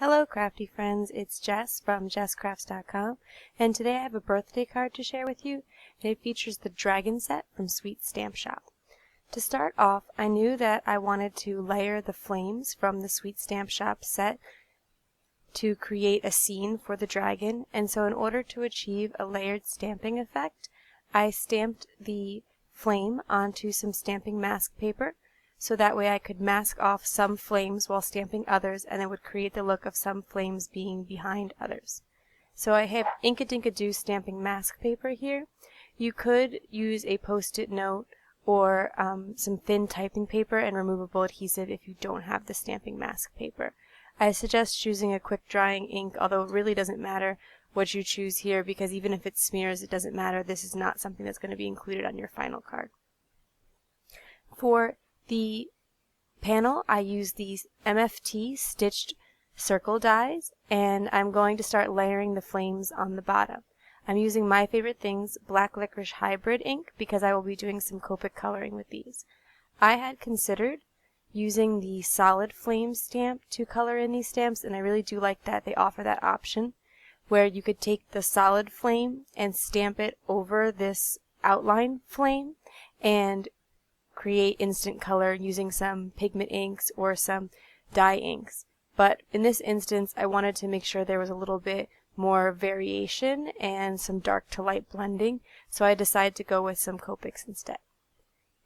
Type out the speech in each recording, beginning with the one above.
Hello crafty friends, it's Jess from jesscrafts.com, and today I have a birthday card to share with you, and it features the Dragon set from Sweet Stamp Shop. To start off, I knew that I wanted to layer the flames from the Sweet Stamp Shop set to create a scene for the dragon, and so in order to achieve a layered stamping effect, I stamped the flame onto some stamping mask paper, so that way I could mask off some flames while stamping others, and it would create the look of some flames being behind others. So I have Inkadinkado stamping mask paper here. You could use a post-it note or some thin typing paper and removable adhesive if you don't have the stamping mask paper. I suggest choosing a quick drying ink, although it really doesn't matter what you choose here because even if it smears, it doesn't matter. This is not something that's going to be included on your final card. For the panel, I use these MFT stitched circle dies, and I'm going to start layering the flames on the bottom. I'm using My Favorite Things Black Licorice Hybrid ink because I will be doing some Copic coloring with these. I had considered using the solid flame stamp to color in these stamps, and I really do like that they offer that option where you could take the solid flame and stamp it over this outline flame and create instant color using some pigment inks or some dye inks. But in this instance, I wanted to make sure there was a little bit more variation and some dark to light blending, so I decided to go with some Copics instead.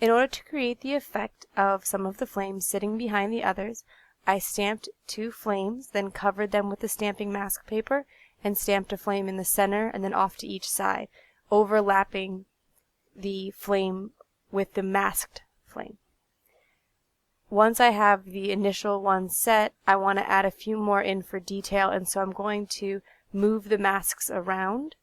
In order to create the effect of some of the flames sitting behind the others, I stamped two flames, then covered them with the stamping mask paper, and stamped a flame in the center and then off to each side, overlapping the flame with the masked flame. Once I have the initial one set, I want to add a few more in for detail, and so I'm going to move the masks around.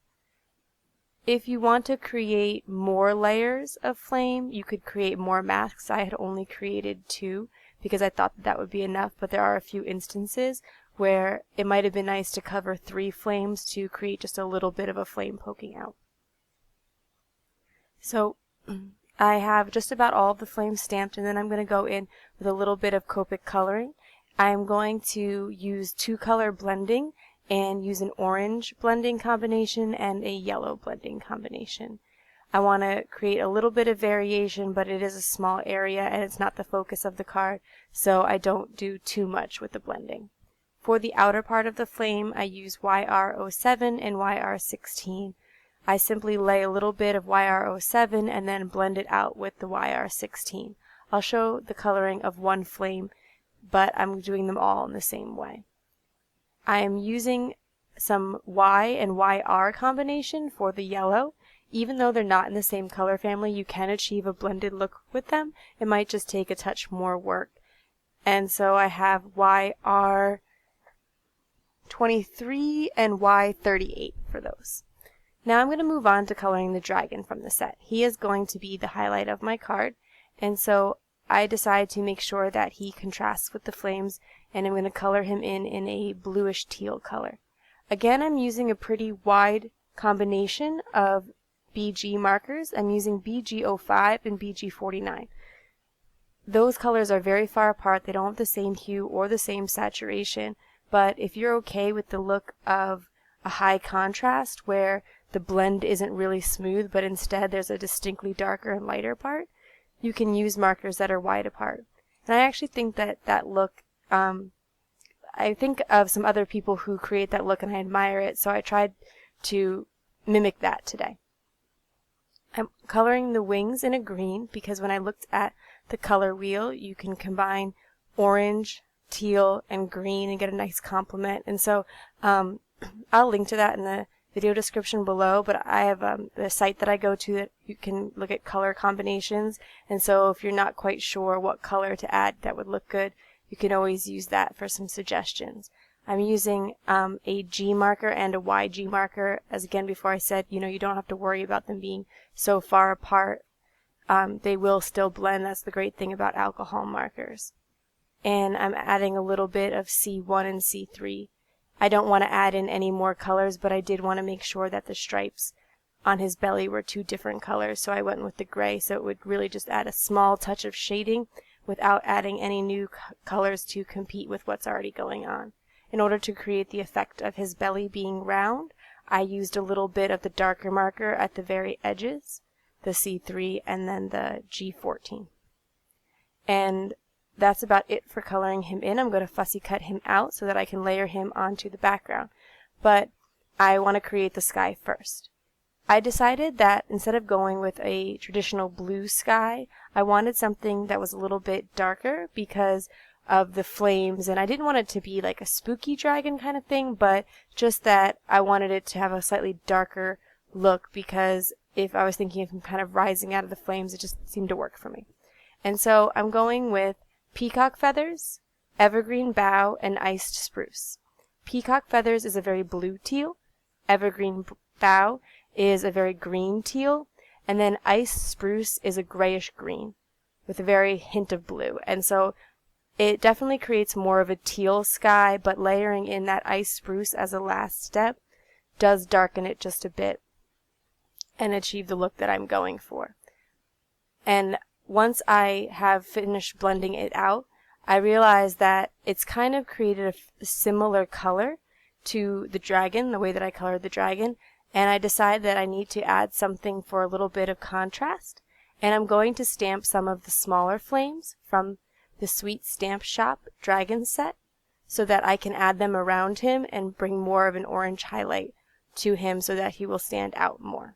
If you want to create more layers of flame, you could create more masks. I had only created 2 because I thought that would be enough, but there are a few instances where it might have been nice to cover 3 flames to create just a little bit of a flame poking out. So I have just about all of the flames stamped, and then I'm going to go in with a little bit of Copic coloring. I'm going to use 2-color blending and use an orange blending combination and a yellow blending combination. I want to create a little bit of variation, but it is a small area and it's not the focus of the card, so I don't do too much with the blending. For the outer part of the flame, I use YR07 and YR16. I simply lay a little bit of YR07 and then blend it out with the YR16. I'll show the coloring of one flame, but I'm doing them all in the same way. I am using some Y and YR combination for the yellow. Even though they're not in the same color family, you can achieve a blended look with them. It might just take a touch more work. And so I have YR23 and Y38 for those. Now I'm going to move on to coloring the dragon from the set. He is going to be the highlight of my card, and so I decided to make sure that he contrasts with the flames, and I'm going to color him in a bluish teal color. Again, I'm using a pretty wide combination of BG markers. I'm using BG05 and BG49. Those colors are very far apart. They don't have the same hue or the same saturation, but if you're okay with the look of a high contrast where the blend isn't really smooth, but instead there's a distinctly darker and lighter part, you can use markers that are wide apart. And I actually think that look, I think of some other people who create that look and I admire it, so I tried to mimic that today. I'm coloring the wings in a green because when I looked at the color wheel, you can combine orange, teal, and green and get a nice complement. And so I'll link to that in the video description below, but I have the site that I go to that you can look at color combinations, and so if you're not quite sure what color to add that would look good, you can always use that for some suggestions. I'm using a G marker and a YG marker, as again before I said, you don't have to worry about them being so far apart. They will still blend. That's the great thing about alcohol markers. And I'm adding a little bit of C1 and C3. I don't want to add in any more colors, but I did want to make sure that the stripes on his belly were 2 different colors, so I went with the gray, so it would really just add a small touch of shading without adding any new colors to compete with what's already going on. in order to create the effect of his belly being round, I used a little bit of the darker marker at the very edges, the C3 and then the G14. And that's about it for coloring him in. I'm going to fussy cut him out so that I can layer him onto the background. But I want to create the sky first. I decided that instead of going with a traditional blue sky, I wanted something that was a little bit darker because of the flames, and I didn't want it to be like a spooky dragon kind of thing, but just that I wanted it to have a slightly darker look, because if I was thinking of him kind of rising out of the flames, it just seemed to work for me. And so I'm going with peacock feathers, evergreen bough, and iced spruce. Peacock feathers is a very blue teal, evergreen bough is a very green teal, and then iced spruce is a grayish green with a very hint of blue. And so it definitely creates more of a teal sky, but layering in that iced spruce as a last step does darken it just a bit and achieve the look that I'm going for. And once I have finished blending it out, I realized that it's kind of created a similar color to the dragon, the way that I colored the dragon, and I decided that I need to add something for a little bit of contrast, and I'm going to stamp some of the smaller flames from the Sweet Stamp Shop dragon set so that I can add them around him and bring more of an orange highlight to him so that he will stand out more.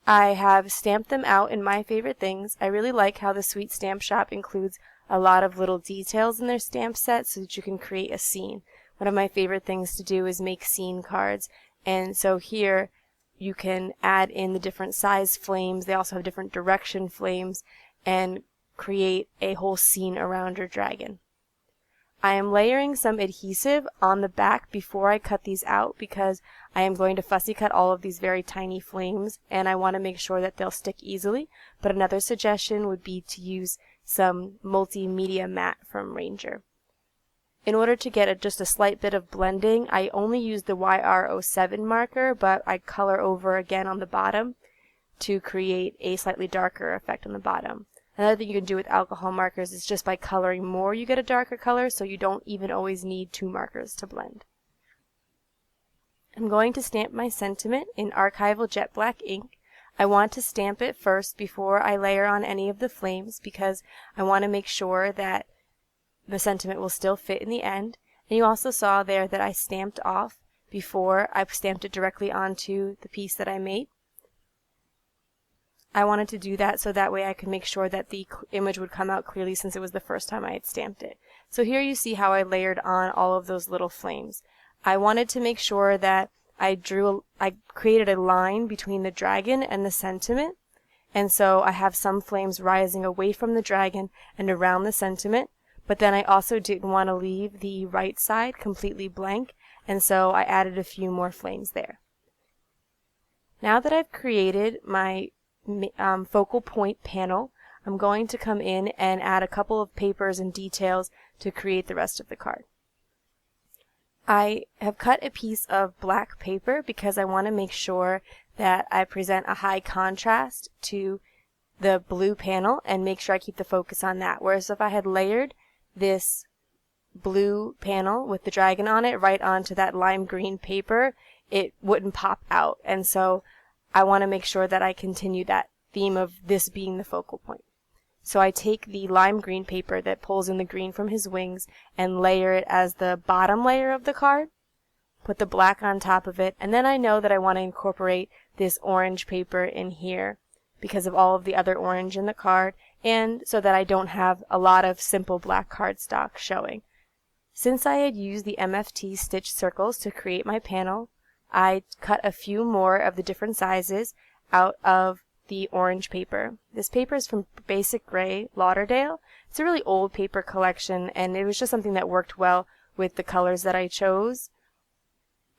I have stamped them out in My Favorite Things. I really like how the Sweet Stamp Shop includes a lot of little details in their stamp set so that you can create a scene. One of my favorite things to do is make scene cards, and so here you can add in the different size flames. They also have different direction flames, and create a whole scene around your dragon. I am layering some adhesive on the back before I cut these out because I am going to fussy cut all of these very tiny flames and I want to make sure that they'll stick easily. But another suggestion would be to use some multimedia matte from Ranger. In order to get just a slight bit of blending, I only use the YR07 marker, but I color over again on the bottom to create a slightly darker effect on the bottom. Another thing you can do with alcohol markers is just by coloring more you get a darker color, so you don't even always need two markers to blend. I'm going to stamp my sentiment in Archival Jet Black ink. I want to stamp it first before I layer on any of the flames because I want to make sure that the sentiment will still fit in the end. And you also saw there that I stamped off before I stamped it directly onto the piece that I made. I wanted to do that so that way I could make sure that the image would come out clearly since it was the first time I had stamped it. So here you see how I layered on all of those little flames. I wanted to make sure that I created a line between the dragon and the sentiment, and so I have some flames rising away from the dragon and around the sentiment, but then I also didn't want to leave the right side completely blank, and so I added a few more flames there. Now that I've created my focal point panel, I'm going to come in and add a couple of papers and details to create the rest of the card. I have cut a piece of black paper because I want to make sure that I present a high contrast to the blue panel and make sure I keep the focus on that. Whereas if I had layered this blue panel with the dragon on it right onto that lime green paper, it wouldn't pop out. And so I want to make sure that I continue that theme of this being the focal point. So I take the lime green paper that pulls in the green from his wings and layer it as the bottom layer of the card, put the black on top of it, and then I know that I want to incorporate this orange paper in here because of all of the other orange in the card, and so that I don't have a lot of simple black cardstock showing. Since I had used the MFT stitch circles to create my panel, I cut a few more of the different sizes out of the orange paper. This paper is from Basic Gray Lauderdale. It's a really old paper collection, and it was just something that worked well with the colors that I chose.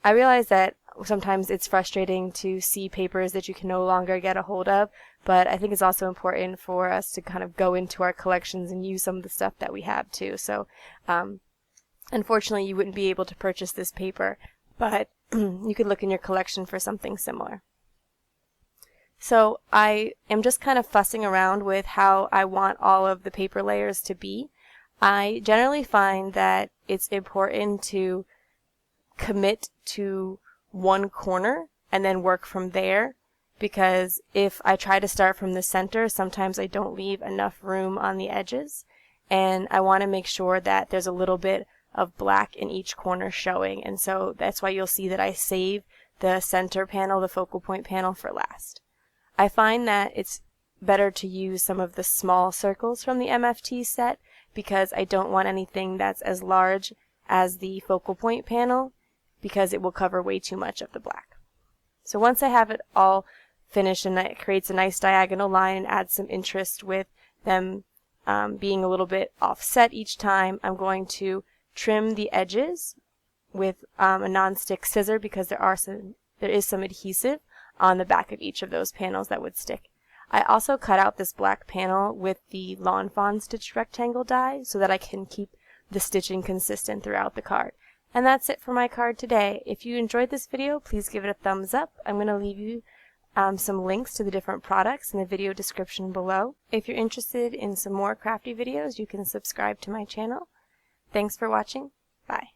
I realize that sometimes it's frustrating to see papers that you can no longer get a hold of, but I think it's also important for us to kind of go into our collections and use some of the stuff that we have too. So unfortunately you wouldn't be able to purchase this paper, but you could look in your collection for something similar. So I am just kind of fussing around with how I want all of the paper layers to be. I generally find that it's important to commit to one corner and then work from there, because if I try to start from the center, sometimes I don't leave enough room on the edges, and I want to make sure that there's a little bit of black in each corner showing, and so that's why you'll see that I save the center panel, the focal point panel, for last. I find that it's better to use some of the small circles from the MFT set because I don't want anything that's as large as the focal point panel, because it will cover way too much of the black. So once I have it all finished and it creates a nice diagonal line and adds some interest with them being a little bit offset each time, I'm going to trim the edges with a non-stick scissor, because there is some adhesive on the back of each of those panels that would stick. I also cut out this black panel with the Lawn Fawn stitched rectangle die so that I can keep the stitching consistent throughout the card. And that's it for my card today. If you enjoyed this video, please give it a thumbs up. I'm going to leave you some links to the different products in the video description below. If you're interested in some more crafty videos, you can subscribe to my channel. Thanks for watching. Bye.